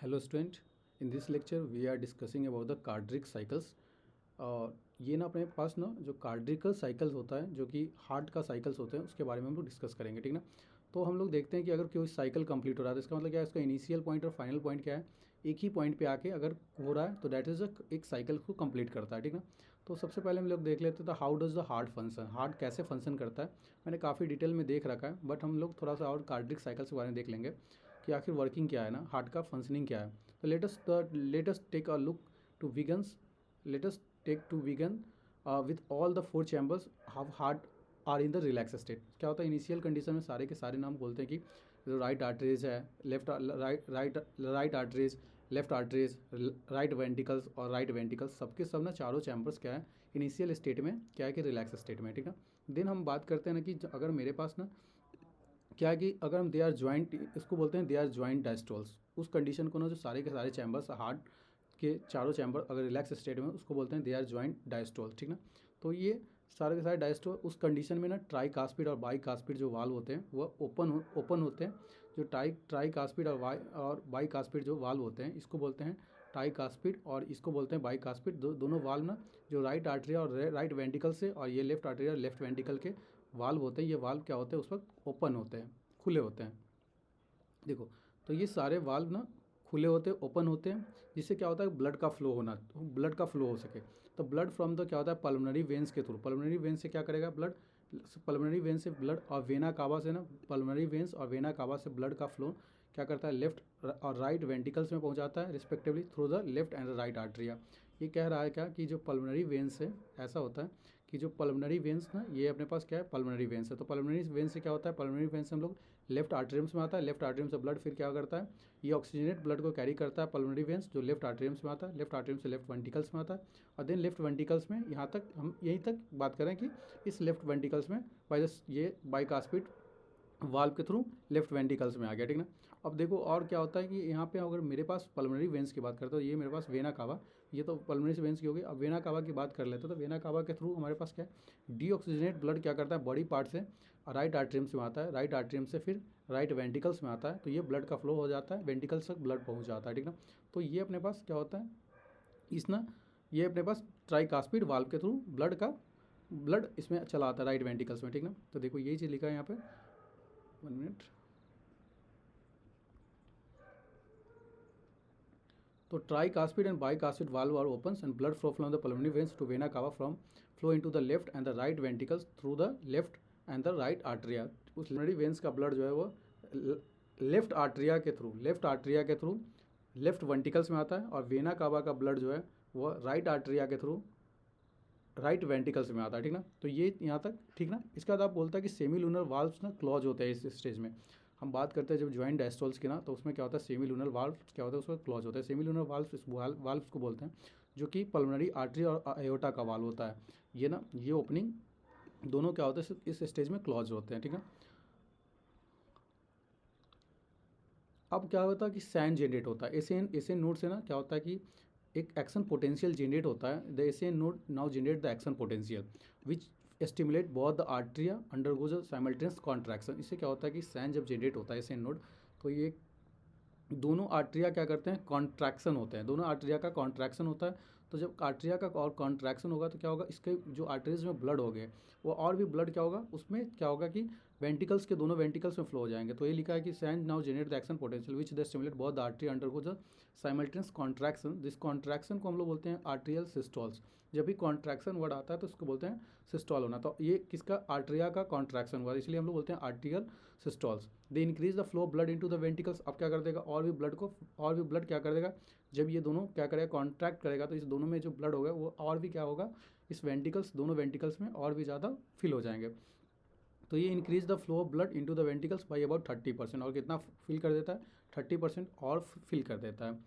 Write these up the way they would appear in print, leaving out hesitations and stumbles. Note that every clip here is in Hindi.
Hello student, in this lecture we are discussing about the cardiac cycles. और ये ना अपने पास ना जो कार्डिकल साइकिल्स होता है जो कि हार्ट का साइकिल्स होते हैं उसके बारे में हम लोग डिस्कस करेंगे, ठीक ना। तो हम लोग देखते हैं कि अगर कोई साइकिल कंप्लीट हो रहा है तो इसका मतलब क्या है, इसका इनिशियल पॉइंट और फाइनल पॉइंट क्या है। एक ही पॉइंट पे आके अगर हो रहा है तो दैट इज़ एक साइकिल को कंप्लीट करता है, ठीक ना। तो सबसे पहले हम लोग देख लेते हैं तो how does the heart function, heart कैसे फंक्शन करता है। मैंने काफ़ी डिटेल में देख रखा है, बट हम लोग थोड़ा सा और कार्डिक साइकिल्स के बारे में देख लेंगे कि आखिर वर्किंग क्या है ना, हार्ट का फंक्शनिंग क्या है। तो latest take a look to Wiggers latest take to विगन with all the four chambers how heart are in the relax state. क्या होता है इनिशियल कंडीशन में सारे के सारे नाम बोलते हैं कि राइट आर्टरीज है, right arteries, left arteries, right ventricles और राइट वेंटिकल्स, सबके सब ना चारों चैम्बर्स क्या है इनिशियल स्टेट में, क्या है कि रिलैक्स स्टेट में, ठीक है। देन हम बात करते हैं ना कि अगर मेरे पास ना क्या है कि अगर हम दे आर ज्वाइंट, इसको बोलते हैं दे आर ज्वाइंट डायस्टोल्स, उस कंडीशन को ना जो सारे के सारे चैम्बर्स हार्ट के चारों चैम्बर अगर रिलैक्स स्टेट में उसको बोलते हैं दे आर ज्वाइंट डायस्टोल, ठीक ना। तो ये सारे के सारे डायस्टोल उस कंडीशन में ना ट्राई कास्पिड और बाई कास्पिड जो वाल्व होते हैं वह ओपन होते हैं। जो ट्राई कास्पिड और बाई कास्पिड जो वाल्व होते हैं इसको बोलते हैं टाई कास्पिड और इसको बोलते हैं बाई कास्पिड। दोनों वाल्व ना जो राइट आर्टरी और राइट वेंटिकल से और ये लेफ्ट आर्टरी और लेफ्ट वेंटिकल के वाल्व होते हैं, ये वाल्व क्या होते हैं उस वक्त ओपन होते हैं, खुले होते हैं। देखो, तो ये सारे वाल्व ना खुले होते हैं, ओपन होते हैं, जिससे क्या होता है ब्लड का फ्लो होना, ब्लड का फ्लो हो सके। तो ब्लड फ्रॉम द क्या होता है पल्मोनरी वेन्स के थ्रू, पल्मोनरी वेन से क्या करेगा ब्लड, पल्मोनरी वेन से ब्लड और वेना कावा से ना, पल्मोनरी वेन्स और वेना कावा से ब्लड का फ्लो क्या करता है लेफ्ट और राइट वेंटिकल्स में पहुंचाता है respectively through the left and right atria. ये कह रहा है क्या कि जो पल्मोनरी वेन्स है, ऐसा होता है कि जो पल्मोनरी वेन्स ना ये अपने पास क्या है पल्मोनरी वेन्स है। तो पल्मोनरी वेन से क्या होता है, पल्मोनरी वेन से हम लोग लेफ्ट आर्टरियम्स में आता है, लेफ्ट आर्टरियम से ब्लड फिर क्या करता है, ये ऑक्सीजनेट ब्लड को कैरी करता है पल्मोनरी वेन्स जो लेफ्ट आर्टरियम्स में आता है, लेफ्ट आर्टरियम से लेफ्ट वेंटिकल्स में आता है। और देन लेफ्ट वेंटिकल्स में यहाँ तक हम यहीं तक बात करें कि इस लेफ्ट वेंटिकल्स में ये बाइकास्पिड वाल्व के थ्रू लेफ्ट वेंटिकल्स में आ गया, ठीक ना। अब देखो और क्या होता है कि यहाँ पे अगर मेरे पास पल्मोनरी वेंस की बात करते हो, ये मेरे पास वेना कावा, ये तो पल्मोनरी वेंस की हो गई। अब वेना कावा की बात कर लेते हो तो वेना कावा के थ्रू हमारे पास क्या है डीऑक्सीजनेट ब्लड क्या करता है बॉडी पार्ट से राइट आर्टरियम में आता है, राइट आर्टरियम से फिर राइट वेंटिकल्स में आता है, तो ये ब्लड का फ्लो हो जाता है, वेंटिकल्स तक ब्लड पहुँच जाता है, ठीक ना। तो ये अपने पास क्या होता है इस ना, ये अपने पास ट्राइकास्पिड वाल्व के थ्रू ब्लड इसमें चला आता है राइट वेंटिकल्स में, ठीक ना। तो देखो यही चीज़ लिखा है यहाँ पे, 1 मिनट। तो tricuspid and bicuspid valve are opens and blood flow from the pulmonary veins to vena cava from flow into the left and the right ventricles through the left and the right arteria। उस pulmonary veins का blood जो है वो लेफ्ट आर्टरिया के थ्रू लेफ्ट वेंटिकल्स में आता है, और वेना कावा का ब्लड जो है वो राइट आर्टरिया के थ्रू राइट वेंटिकल्स में आता है, ठीक ना। तो ये यहाँ तक ठीक ना। इसके बाद आप बोलता है कि सेमी लूनर वाल्व्स ना क्लॉज होते हैं इस स्टेज में। हम बात करते हैं जब ज्वाइंट डायस्टोल्स की ना, तो उसमें क्या होता है सेमी लूनर वाल्व क्या होता है उसमें क्लॉज होता है। सेमी लूनर वाल्व्स को बोलते हैं जो कि पल्मोनरी आर्टरी और एओर्टा का वाल्व होता है। ये ना ये ओपनिंग दोनों क्या होते हैं इस स्टेज में क्लॉज होते हैं, ठीक है। अब क्या होता है कि सैन जनरेट होता है एसएन नोड से ना, क्या होता है कि एक एक्शन पोटेंशियल जनरेट होता है। The SN node now generate the action potential which stimulate both the atria undergoes simultaneous contraction. इससे क्या होता है कि सैन जब जनरेट होता है एसएन नोड, तो ये दोनों आर्टरिया क्या करते हैं कॉन्ट्रैक्शन होते हैं, दोनों आर्टरिया का कॉन्ट्रैक्शन होता है। तो जब आर्टरिया का और कॉन्ट्रैक्शन होगा तो क्या होगा, इसके जो आर्टरीज में ब्लड हो गए वो और भी ब्लड क्या होगा उसमें क्या होगा कि वेंटिकल्स के दोनों वेंटिकल्स में फ्लो हो जाएंगे। तो ये लिखा है कि sand now generate the action potential which the stimulate बहुत the artery undergo the simultaneous contraction. This contraction को हम लोग बोलते हैं आर्टरियल सिस्टॉल्स। जब भी कॉन्ट्रैक्शन वर्ड आता है तो उसको बोलते हैं सिस्टॉल होना। तो ये किसका आर्टरिया का कॉन्ट्रैक्शन हुआ, इसलिए हम लोग बोलते हैं atrial systoles. They increase the flow blood into the ventricles. अब क्या कर देगा और भी ब्लड क्या कर देगा, जब ये दोनों क्या करेगा कॉन्ट्रैक्ट करेगा तो इस दोनों में जो ब्लड होगा वो और भी क्या होगा इस वेंटिकल्स दोनों वेंटिकल्स में और भी ज़्यादा फिल हो जाएंगे। तो ये increase the flow of blood into the ventricles by about 30%। और कितना फिल कर देता है 30% और फिल कर देता है।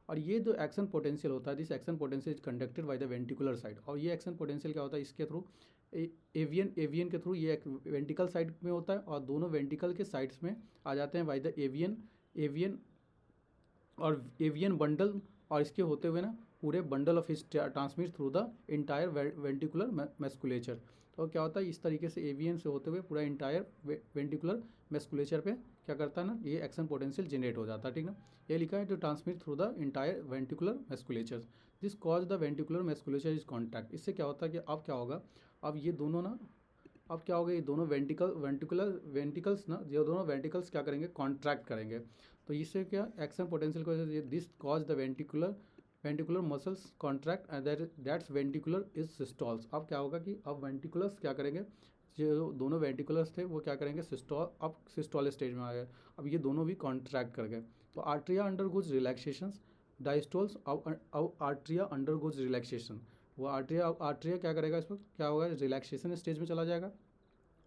और ये जो एक्शन पोटेंशियल होता है this action potential is conducted by the ventricular side. और ये एक्शन पोटेंशियल क्या होता है इसके थ्रू एवियन के थ्रू ये वेंटिकल साइड में होता है, और दोनों वेंटिकल के साइड्स में आ जाते हैं बाय द एवियन बंडल। और इसके होते हुए ना पूरे bundle of His transmit through the entire ventricular musculature. तो क्या होता है इस तरीके से एवियन से होते हुए पूरा इंटायर वेंटिकुलर मैस्कुलेचर पे क्या करता है ना, ये एक्शन पोटेंशियल जनरेट हो जाता है, ठीक ना। ये लिखा है to transmit through the entire ventricular musculature this cause the ventricular musculature is contract. इससे क्या होता है कि अब क्या होगा, अब ये दोनों ना, अब क्या होगा, ये दोनों वेंटिकल्स ना, ये दोनों वेंटिकल्स क्या करेंगे, कॉन्ट्रैक्ट करेंगे। तो इससे क्या एक्शन पोटेंशियल की वजह से this cause the ventricular muscles contract and that's ventricular is systoles. अब क्या होगा कि अब वेंटिकुलर्स क्या करेंगे, जो दोनों वेंटिकुलर्स थे वो क्या करेंगे, सिस्टॉल, अब सिस्टॉल स्टेज में आ गए, अब ये दोनों भी कॉन्ट्रैक्ट कर गए। तो आर्ट्रिया अंडरगोज रिलैक्सेशंस, डायस्टोल्स, अब आर्ट्रिया अंडरगोज रिलैक्सेशन, वो आर्ट्रिया क्या करेगा, इस वक्त क्या होगा, रिलैक्सेशन स्टेज में चला जाएगा।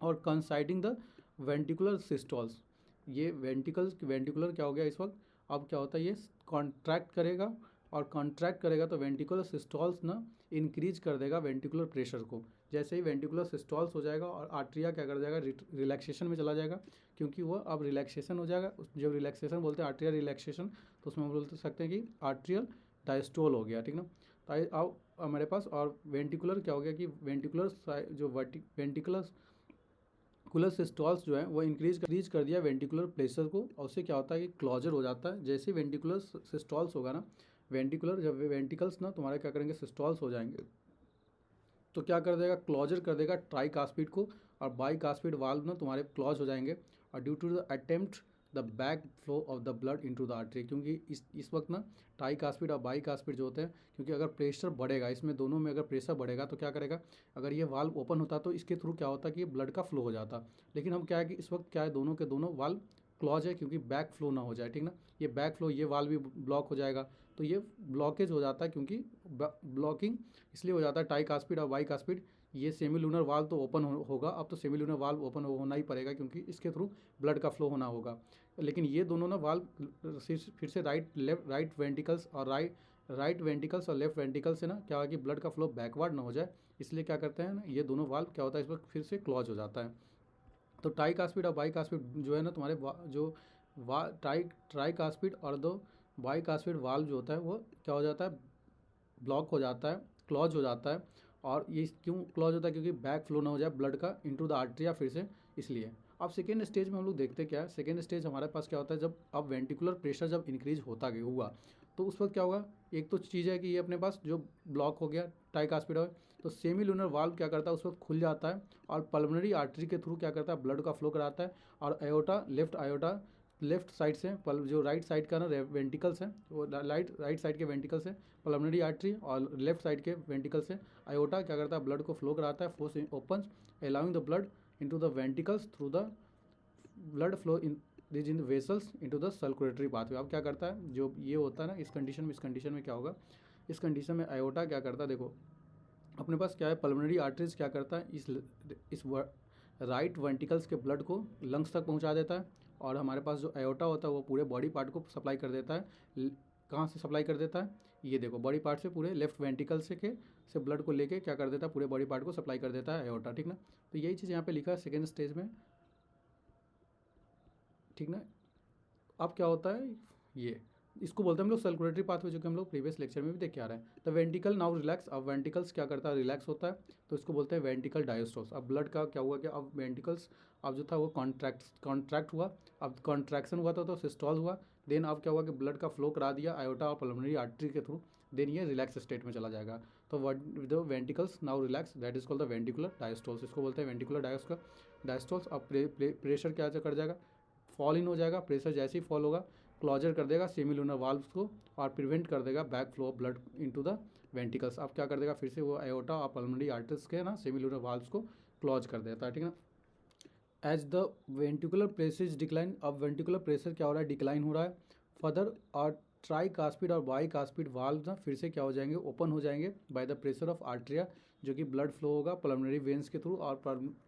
और कंसाइडिंग द वेंटिकुलर सिस्टॉल्स, ये वेंटिकुलर क्या हो गया इस वक्त, अब क्या होता है, ये कॉन्ट्रैक्ट करेगा, और कॉन्ट्रैक्ट करेगा तो वेंटिकुलर सिस्टॉल्स ना इंक्रीज कर देगा वेंटिकुलर प्रेशर को। जैसे ही वेंटिकुलर सिस्टॉल्स हो जाएगा और आर्ट्रिया क्या कर जाएगा, रिलैक्सेशन में चला जाएगा, क्योंकि वो अब रिलैक्सेशन हो जाएगा। जब रिलैक्सेशन बोलते हैं आर्ट्रिया रिलैक्सेशन, तो उसमें हम बोल सकते हैं कि आर्ट्रियल डायस्टोल हो गया, ठीक ना। तो अब हमारे पास और वेंटिकुलर क्या हो गया कि वेंटिकुलर जो वेंटिकुलर सिस्टॉल्स जो है वो इंक्रीज कर दिया वेंटिकुलर प्रेशर को, और उससे क्या होता है कि क्लोजर हो जाता है। जैसे वेंटिकुलर सिस्टॉल्स होगा ना, जब वेंटिकल्स ना तुम्हारे क्या करेंगे, सिस्टॉल्स हो जाएंगे, तो क्या कर देगा, क्लोजर कर देगा ट्राई कास्पिड को, और बाई कास्पिड वाल्व ना तुम्हारे क्लोज हो जाएंगे। और due to the attempt the back flow of the blood into the artery, क्योंकि इस वक्त ना ट्राई कास्पिड और बाई कास्पिड जो होते हैं, क्योंकि अगर प्रेशर बढ़ेगा, इसमें दोनों में अगर प्रेशर बढ़ेगा तो क्या करेगा, अगर ये वाल्व ओपन होता तो इसके थ्रू क्या होता कि ब्लड का फ्लो हो जाता। लेकिन हम क्या है कि इस वक्त क्या है, दोनों के दोनों वाल्व क्लॉज है, क्योंकि बैक फ्लो ना हो जाए, ठीक ना। ये बैक फ्लो, ये वाल्व भी ब्लॉक हो जाएगा, तो ये ब्लॉकेज हो जाता है, क्योंकि ब्लॉकिंग इसलिए हो जाता है टाई कास्पिड और बाई कास्पिड। ये सेमीलूनर वाल्व तो ओपन होगा, अब तो सेमीलूनर वाल्व ओपन होना ही पड़ेगा, क्योंकि इसके थ्रू ब्लड का फ्लो होना होगा। लेकिन ये दोनों ना वाल्व फिर से राइट वेंटिकल्स और राइट वेंटिकल्स और लेफ्ट वेंटिकल से ना क्या होगा कि ब्लड का फ्लो बैकवर्ड ना हो जाए, इसलिए क्या करते हैं ना, ये दोनों वाल्व क्या होता है, इस वक्त फिर से क्लॉज हो जाता है। तो ट्राई कास्पिड और बाई कास्पिड जो है ना तुम्हारे जो ट्राई कास्पिड और दो बाई कास्पिड वाल्व जो होता है वो क्या हो जाता है, ब्लॉक हो जाता है, क्लॉज हो जाता है। और ये क्यों क्लॉज होता है, क्योंकि बैक फ्लो ना हो जाए ब्लड का इनटू द आर्टरिया फिर से, इसलिए। अब सेकेंड स्टेज में हम लोग देखते क्या है, सेकेंड स्टेज हमारे पास क्या होता है, जब अब वेंटिकुलर प्रेशर जब इंक्रीज होता हुआ, तो उस वक्त क्या होगा, एक तो चीज़ है कि ये अपने पास जो ब्लॉक हो गया ट्राइकास्पिड है, तो सेमी लूनर वाल्व क्या करता है, उस वक्त खुल जाता है, और पल्मोनरी आर्टरी के थ्रू क्या करता है, ब्लड का फ्लो कराता है। और आयोटा लेफ्ट साइड से, जो राइट साइड का ना वेंटिकल्स है, वो राइट साइड के वेंटिकल्स है पल्मोनरी आर्टरी, और लेफ्ट साइड के वेंटिकल्स से आयोटा क्या करता है, ब्लड को फ्लो कराता है, force open allowing the blood into the ventricles through the blood flow in vessels into the circulatory pathway. अब क्या करता है, जो ये होता है ना, इस कंडीशन में क्या होगा, इस कंडीशन में आयोटा क्या करता है, देखो अपने पास क्या है, पल्मोनरी आर्टरीज क्या करता है, इस राइट वेंटिकल्स के ब्लड को लंग्स तक पहुंचा देता है, और हमारे पास जो आयोटा होता है वो पूरे बॉडी पार्ट को सप्लाई कर देता है। कहाँ से सप्लाई कर देता है, ये देखो बॉडी पार्ट से, पूरे लेफ्ट वेंटिकल से ब्लड को लेके क्या कर देता है, पूरे बॉडी पार्ट को सप्लाई कर देता है आयोटा, ठीक ना। तो यही चीज़ यहाँ पे लिखा है सेकेंड स्टेज में, ठीक ना। अब क्या होता है, ये इसको बोलते हैं हम लोग सर्कुलेटरी पाथवे, जो कि हम लोग प्रीवियस लेक्चर में भी देख के आ रहे हैं। तो वेंटिकल नाउ रिलैक्स, अब वेंटिकल्स क्या करता है, रिलैक्स होता है, तो इसको बोलते हैं वेंटिकल डायस्टोल्स। अब ब्लड का क्या हुआ कि अब वेंटिकल्स अब जो था वो कॉन्ट्रैक्ट हुआ, अब कॉन्ट्रैक्शन हुआ था तो सिस्टॉल हुआ। देन अब क्या हुआ कि ब्लड का फ्लो करा दिया आयोटा और पल्मोनरी आर्टरी के थ्रू, देन ये रिलैक्स स्टेट में चला जाएगा। तो the ventricles now relax, that is called the ventricular diastoles, इसको बोलते हैं वेंटिकुलर डायस्टोल्स। अब प्रेशर क्या कर जाएगा, फॉल इन हो जाएगा, प्रेशर जैसे ही फॉल होगा क्लोजर कर देगा सेमीलूनर वाल्व्स को, और प्रिवेंट कर देगा back flow of blood into the ventricles. अब क्या कर देगा, फिर से वो आयोटा और पल्मोनरी आर्टरीज के ना सेमीलूनर वाल्व्स को क्लोज कर देता है, ठीक ना। As the ventricular pressure decline, अब वेंटिकुलर प्रेशर क्या हो रहा है, डिक्लाइन हो रहा है फर्दर, और ट्राई कास्पिड और बाई कास्पिड वाल्व ना फिर से क्या हो जाएंगे, ओपन हो जाएंगे by the pressure of atria, जो कि ब्लड फ्लो होगा पल्मोनरी वेंस के थ्रू, और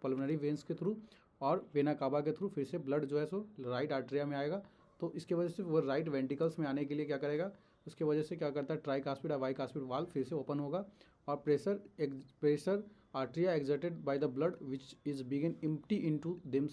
पल्मोनरी वेंस के थ्रू और वेना कावा के थ्रू फिर से ब्लड जो है सो राइट आर्ट्रिया में आएगा। तो इसके वजह से वो राइट वेंटिकल्स में आने के लिए क्या करेगा, उसके वजह से क्या करता है, ट्राई कास्पिड और बाई कास्पिड वाल्व फिर से ओपन होगा, और pressure arteria exerted by the blood which is begin empty into them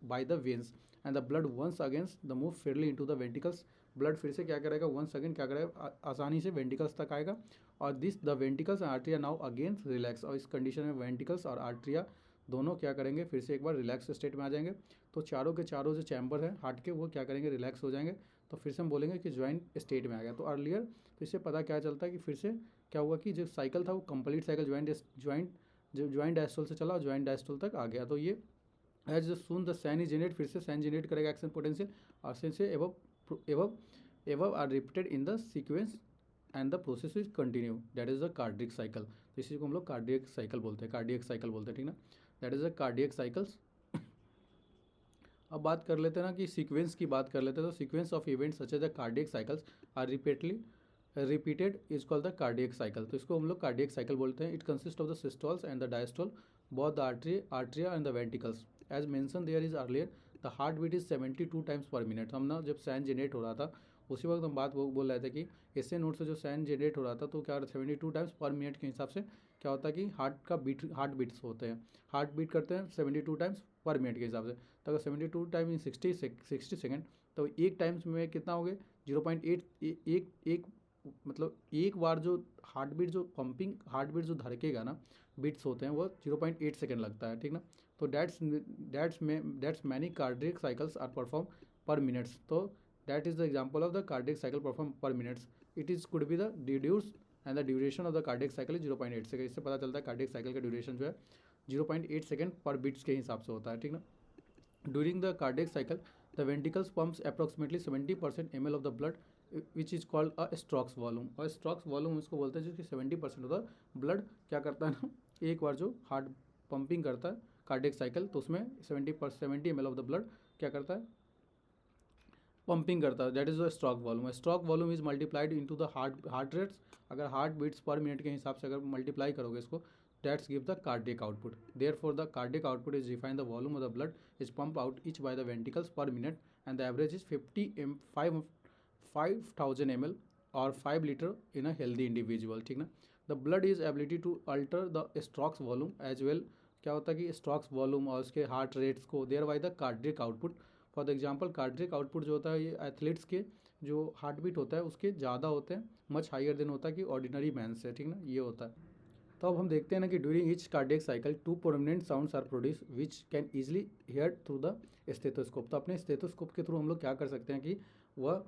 by the veins and the blood once again the move freely into the ventricles। Blood फिर से क्या करेगा, वंस अगेन क्या करेगा, आसानी से वेंटिकल्स तक आएगा, और this the ventricles and atria now again relax. और इस कंडीशन में वेंटिकल्स और आर्ट्रिया दोनों क्या करेंगे, फिर से एक बार रिलैक्स स्टेट में आ जाएंगे। तो चारों के चारों जो चैम्बर हैं हार्ट के वो क्या करेंगे, रिलैक्स हो जाएंगे। तो फिर से हम बोलेंगे कि ज्वाइंट स्टेट में आ गया। तो अर्लियर तो इससे पता क्या चलता है कि फिर से क्या हुआ कि जो साइकिल था वो कंप्लीट साइकिल ज्वाइंट डायस्टोल से चला, ज्वाइंट डायस्टोल तक आ गया। तो ये as soon the SAN is generate, फिर से सैन जनरेट करेगा एक्शन पोटेंशियल, और से एवब are repeated in the sequence and the process is continue, that is the cardiac cycle. तो इसी को हम लोग कार्डियक साइकिल बोलते हैं, कार्डियक साइकिल बोलते हैं, ठीक ना। That is the cardiac cycles. अब बात कर लेते हैं ना कि सीक्वेंस की बात कर लेते हैं। तो sequence of events such as the cardiac cycles are repeated is called the cardiac cycle. तो इसको हम लोग कार्डियक साइकिल बोलते हैं। It consist of the systoles and the diastole, both the atria and the ventricles. As mention there is earlier the heart beat is 72 times per minute. हम ना जब सैन जनरेट हो रहा था उसी वक्त हम बात वो बोल रहे थे कि एसए नोट से जो सैन जनरेट हो रहा था तो क्या 72 टाइम्स पर मिनट के हिसाब से क्या होता है कि हार्ट बीट्स होते हैं, हार्ट बीट करते हैं 72 टाइम्स पर मिनट के हिसाब से। तो अगर 72 टाइम इन 60 सेकेंड, तो एक टाइम्स में कितना हो गए 0.8 एक मतलब एक बार जो हार्ट बीट जो धड़केगा ना, बीट्स होते हैं वो 0.8 सेकेंड लगता है, ठीक ना। तो that's many cardiac cycles are perform per minutes. तो that is the example of the cardiac cycle perform per minutes. It is could be the deduce and the duration of the cardiac cycle is 0.8 second. इससे पता चलता है कार्डियक साइकिल का ड्यूरेशन जो है 0.8 सेकेंड पर बीट्स के हिसाब से होता है, ठीक ना। During the cardiac cycle the ventricles pumps approximately 70% ml of the blood which is called a strokes volume. और स्ट्रोक्स वॉल्यूम उसको बोलते हैं जिसकी 70% ऑफ द ब्लड क्या करता है ना, एक बार जो हार्ट पंपिंग करता है कार्डियक साइकिल तो उसमें 70 ml ऑफ द ब्लड क्या करता है, पंपिंग करता है। That is the stroke volume. Stroke volume is multiplied into the heart rates. अगर हार्ट बीट्स पर मिनट के हिसाब से अगर मल्टीप्लाई करोगे इसको, that's give the cardiac output. Therefore the cardiac output is define the volume of the blood is pump out each by the ventricles पर minute and the average is 5000 ml और 5 litre in a healthy individual, ठीक ना। The blood is ability to alter the strokes volume as well. क्या होता है कि स्ट्रोक्स वॉल्यूम और उसके हार्ट रेट्स को thereby the cardiac output. For the example cardiac output जो होता है ये एथलीट्स के जो हार्ट बीट होता है उसके ज़्यादा होते हैं, मच हाइयर देन होता है कि ऑर्डिनरी मैन से, ठीक ना, ये होता है। तो अब हम देखते हैं ना कि during each cardiac cycle 2 prominent sounds are produce which can easily hear through the stethoscope. तो अपने स्टेथोस्कोप के थ्रू हम लोग क्या कर सकते हैं कि वह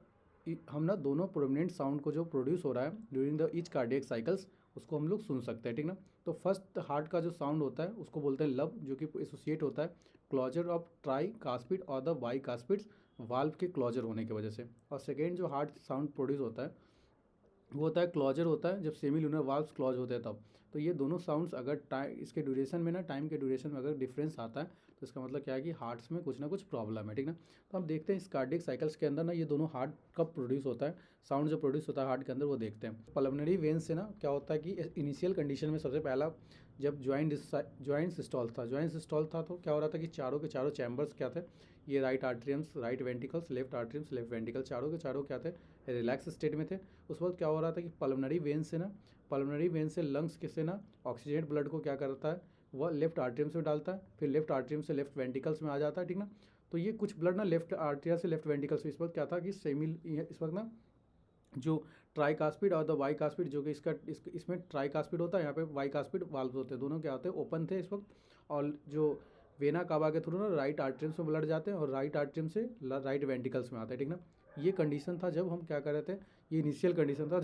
हम ना दोनों प्रोमिनेंट साउंड को जो प्रोड्यूस हो रहा है during the each cardiac cycles उसको हम लोग सुन सकते हैं, ठीक ना। तो फर्स्ट हार्ट का जो साउंड होता है उसको बोलते हैं लब, जो कि एसोसिएट होता है क्लोजर ऑफ ट्राई कास्पिड और द बाई कास्पिड्स वाल्व के क्लोजर होने की वजह से। और सेकेंड जो हार्ट साउंड प्रोड्यूस होता है वो होता है क्लोजर होता है जब सेमी लूनर वाल्व्स क्लोज होते हैं तब। तो ये दोनों साउंड्स अगर इसके ड्यूरेशन में ना टाइम के ड्यूरेशन में अगर डिफरेंस आता है तो इसका मतलब क्या है कि हार्ट्स में कुछ ना कुछ प्रॉब्लम है, ठीक ना। तो हम देखते हैं इस कार्डियक साइकिल्स के अंदर ना ये दोनों हार्ट कब प्रोड्यूस होता है, साउंड जो प्रोड्यूस होता है हार्ट के अंदर वो देखते हैं। पल्मोनरी वेन से ना क्या होता है कि इनिशियल कंडीशन में सबसे पहला जब ज्वाइंट सिस्टॉल था तो क्या हो रहा था कि चारों के चारों चैम्बर्स क्या थे, ये right atriums right ventricles, left atriums left ventricle, चारों के चारों क्या थे, रिलैक्स स्टेट में थे। उस वक्त क्या हो रहा था कि पल्मोनरी वेन से लंग्स के से ना ऑक्सीजनेट ब्लड को क्या करता है वह लेफ्ट आर्ट्रियम्स में डालता है, फिर लेफ्ट आर्ट्रियम से लेफ्ट वेंटिकल्स में आ जाता है, ठीक ना। तो ये कुछ ब्लड ना लेफ्ट आर्ट्रिया से लेफ्ट वेंटिकल्स में, इस वक्त क्या था कि इस वक्त ना जो ट्राइकास्पिड और द वाइकास्पिड जो कि इसमें ट्राइकास्पिड होता है, यहाँ पे वाइकास्पिड वाल्व होते हैं, दोनों क्या होते हैं ओपन थे इस वक्त। और जो वेना कावा के थ्रू ना राइट आर्ट्रियम्स में ब्लड जाते हैं और राइट आर्ट्रियम से राइट वेंटिकल्स में आते हैं, ठीक ना। ये कंडीशन था जब हम क्या कर रहे थे, ये इनिशियल कंडीशन था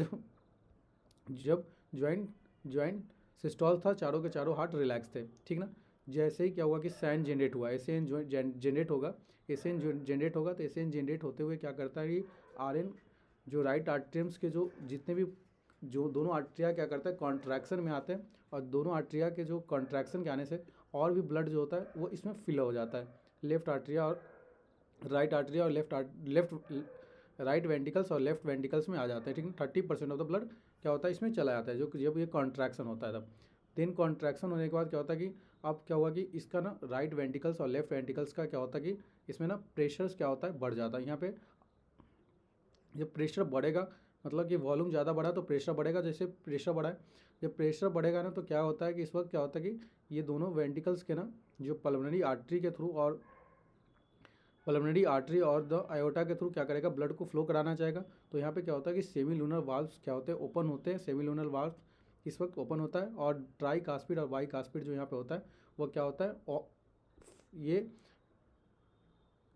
जब ज्वाइंट सिस्टॉल था, चारों के चारों हार्ट रिलैक्स थे, ठीक ना। जैसे ही क्या हुआ कि सैन जनरेट हुआ, एसएन जनरेट होगा, एसएन जनरेट होगा तो एसएन जनरेट होते हुए क्या करता है कि आरएन जो राइट आर्ट्रियम्स के जो जितने भी जो दोनों आर्ट्रिया क्या करता है कॉन्ट्रैक्शन में आते हैं, और दोनों आर्ट्रिया के जो कॉन्ट्रैक्शन के आने से और भी ब्लड जो होता है वो इसमें फिल हो जाता है, लेफ्ट आर्ट्रिया और राइट आर्ट्रिया और राइट वेंटिकल्स और लेफ्ट वेंटिकल्स में आ जाते हैं, ठीक है। 30% ऑफ द ब्लड क्या होता है इसमें चला जाता है जो जब ये कॉन्ट्रैक्शन होता है तब। देन कॉन्ट्रैक्शन होने के बाद क्या होता है कि अब क्या हुआ कि इसका ना राइट वेंटिकल्स और लेफ्ट वेंटिकल्स का क्या होता है कि इसमें ना प्रेशर्स क्या होता है बढ़ जाता है। यहाँ पे जब प्रेशर बढ़ेगा मतलब कि वॉल्यूम ज़्यादा बढ़ा तो प्रेशर बढ़ेगा, जैसे प्रेशर बढ़ा है, जब प्रेशर बढ़ेगा ना तो क्या होता है कि इस वक्त क्या होता है कि ये दोनों वेंटिकल्स के ना जो पल्मोनरी आर्टरी के थ्रू और पल्मोनरी आर्टरी और द आयोटा के थ्रू क्या करेगा ब्लड को फ्लो कराना चाहेगा। तो यहाँ पे क्या होता है कि सेमी लूनर वाल्व्स क्या होते हैं ओपन होते हैं, सेमी लूनर वाल्व इस वक्त ओपन होता है, और ट्राई कास्पिड और वाई कास्पिड जो यहाँ पे होता है वो क्या होता है ये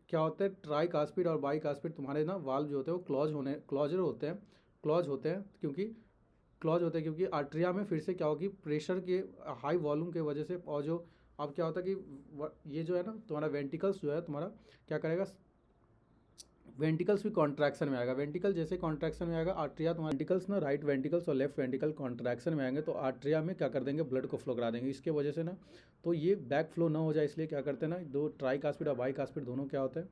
क्या होता है, ट्राई कास्पिड और बाई कास्पिड तुम्हारे ना वाल्व जो होते हैं वो क्लॉज होते हैं क्योंकि आर्ट्रिया में फिर से क्या होगी, प्रेशर के हाई वॉल्यूम के वजह से, और जो अब क्या होता है कि ये जो है ना तुम्हारा वेंटिकल्स जो है तुम्हारा क्या करेगा, वेंटिकल्स भी कॉन्ट्रैक्शन में आएगा। वेंटिकल जैसे कॉन्ट्रैक्शन में आएगा, आर्ट्रिया तुम्हारा वेंटिकल्स ना राइट वेंटिकल्स और लेफ्ट वेंटिकल कॉन्ट्रैक्शन में आएंगे, तो आर्ट्रिया में क्या कर देंगे, ब्लड को फ्लो करा देंगे। इसके वजह से ना तो ये बैक फ्लो ना हो जाए, इसलिए क्या करते हैं ना, दो ट्राई कास्पिड और बाई कास्पिड दोनों क्या होते हैं,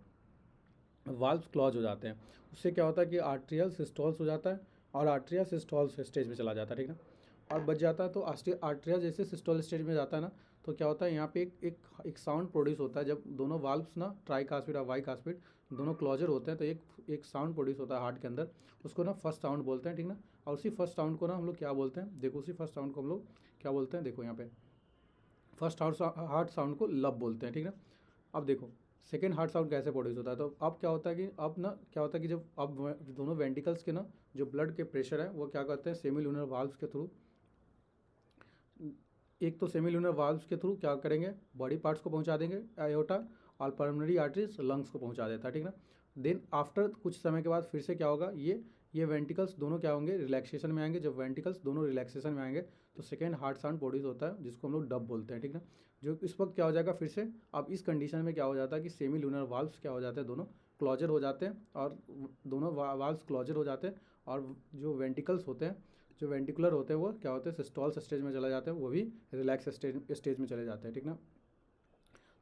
वाल्व्स क्लॉज हो जाते हैं। उससे क्या होता है कि आर्ट्रियल सिस्टोल्स हो जाता है और आर्ट्रिया सिस्टोल्स स्टेज में चला जाता है, ठीक ना, और बच जाता है। तो आर्ट्रिया जैसे सिस्टोल स्टेज में जाता है ना, तो क्या होता है यहाँ पे एक साउंड प्रोड्यूस होता है जब दोनों वाल्व्स ना ट्राई कास्पिड और वाई कास्पिड दोनों क्लोजर होते हैं, तो एक साउंड प्रोड्यूस होता है हार्ट के अंदर, उसको ना फर्स्ट साउंड बोलते हैं, ठीक ना। और उसी फर्स्ट साउंड को ना हम लोग क्या बोलते हैं, देखो उसी फर्स्ट साउंड को हम लोग क्या बोलते हैं, देखो यहाँ पे फर्स्ट हार्ट साउंड को लब बोलते हैं, ठीक ना। अब देखो सेकेंड हार्ट साउंड कैसे प्रोड्यूस होता है, तो अब क्या होता है कि अब ना क्या होता है कि जब अब दोनों वेंटिकल्स के ना जो ब्लड के प्रेशर है वो क्या करते हैं, सेमी ल्यूनर वाल्व्स के थ्रू, एक तो सेमी ल्यूनर वाल्व्स के थ्रू क्या करेंगे, बॉडी पार्ट्स को पहुंचा देंगे आयोटा, और पल्मोनरी आर्टरीज लंग्स को पहुंचा देता है, ठीक ना। देन आफ्टर कुछ समय के बाद फिर से क्या होगा, ये वेंटिकल्स दोनों क्या होंगे, रिलैक्सेशन में आएंगे। जब वेंटिकल्स दोनों रिलैक्सेशन में आएंगे तो सेकेंड हार्ट साउंड प्रोड्यूस होता है, जिसको हम लोग डब बोलते हैं, ठीक ना। जो इस वक्त क्या हो जाएगा फिर से, अब इस कंडीशन में क्या हो जाता है कि सेमी ल्यूनर वाल्व्स क्या हो जाते हैं, दोनों क्लोजर हो जाते हैं, और दोनों वाल्व्स क्लोजर हो जाते हैं, और जो वेंटिकल्स होते हैं, जो वेंटिकुलर होते हैं वो क्या होते हैं, सिस्टोल्स स्टेज में चले जाते हैं, वो भी रिलैक्स स्टेज में चले जाते हैं, ठीक ना।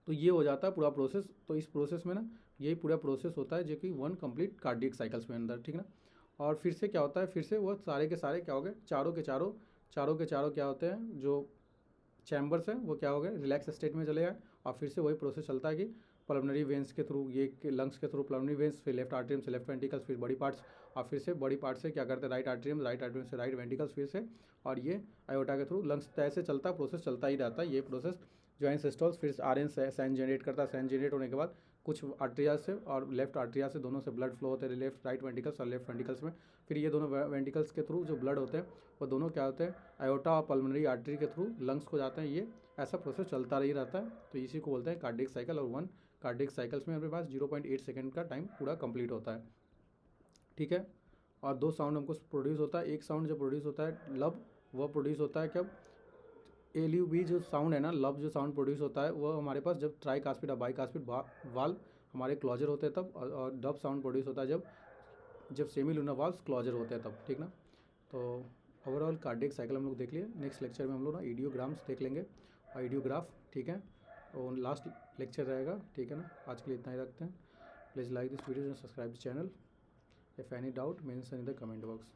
तो ये हो जाता है पूरा प्रोसेस। तो इस प्रोसेस में ना यही पूरा प्रोसेस होता है जो कि वन कंप्लीट कार्डियक साइकिल्स में अंदर, ठीक ना। और फिर से क्या होता है, फिर से वो सारे के सारे क्या हो गए, चारों के चारों क्या होते हैं, जो चैम्बर्स हैं वो क्या हो गए, रिलैक्स स्टेट में चले गए। और फिर से वही प्रोसेस चलता है कि पल्मोनरी वेंस के थ्रू, ये लंग्स के थ्रू पल्मोनरी वेंस, फिर लेफ्ट आर्ट्रियम से लेफ्ट वेंटिकल्स, फिर बॉडी पार्ट्स, और फिर से बॉडी पार्ट से क्या करते हैं, राइट आर्ट्रियम से राइट वेंटिकल्स फिर से, और ये आयोटा के थ्रू लंग्स। तो ऐसे चलता प्रोसेस चलता ही रहता है ये प्रोसेस। जॉइंट सिस्टोल्स, फिर आर एन सैन जनरेट करता है, सैन जनरेट होने के बाद कुछ आर्ट्रिया से और लेफ्ट आर्ट्रिया से दोनों से ब्लड फ्लो होते हैं, लेफ्ट राइट वेंटिकल्स और लेफ्ट वेंटिकल्स में। फिर ये दोनों वेंटिकल्स के थ्रू जो ब्लड होते हैं वो दोनों क्या होते हैं, आयोटा और पल्मोनरी आर्टरी के थ्रू लंग्स को जाते हैं। ये ऐसा प्रोसेस चलता ही रहता है, तो इसी को बोलते हैं कार्डियक साइकिल। और वन कार्डियक साइकिल्स में अपने पास 0.8 सेकंड का टाइम पूरा कंप्लीट होता है, ठीक है। और दो साउंड हमको प्रोड्यूस होता है, एक साउंड जो प्रोड्यूस होता है लब, वह प्रोड्यूस होता है कब, एल यू बी जो साउंड है ना, लब जो साउंड प्रोड्यूस होता है वो हमारे पास जब ट्राई कास्पिड और बाई कास्पिड वाल्व हमारे क्लोजर होते हैं तब, और डब साउंड प्रोड्यूस होता है जब सेमी लूनर वाल्व्स क्लोजर होते हैं तब, ठीक ना। तो ओवरऑल कार्डियक साइकिल हम लोग देख लिए। नेक्स्ट लेक्चर में हम लोग ना ईडियोग्राम्स देख लेंगे और ईडियोग्राफ, ठीक है, और लास्ट लेक्चर रहेगा, ठीक है ना। आज के लिए इतना ही रखते हैं। Please like this video and subscribe this channel. If any doubt mention in the comment box.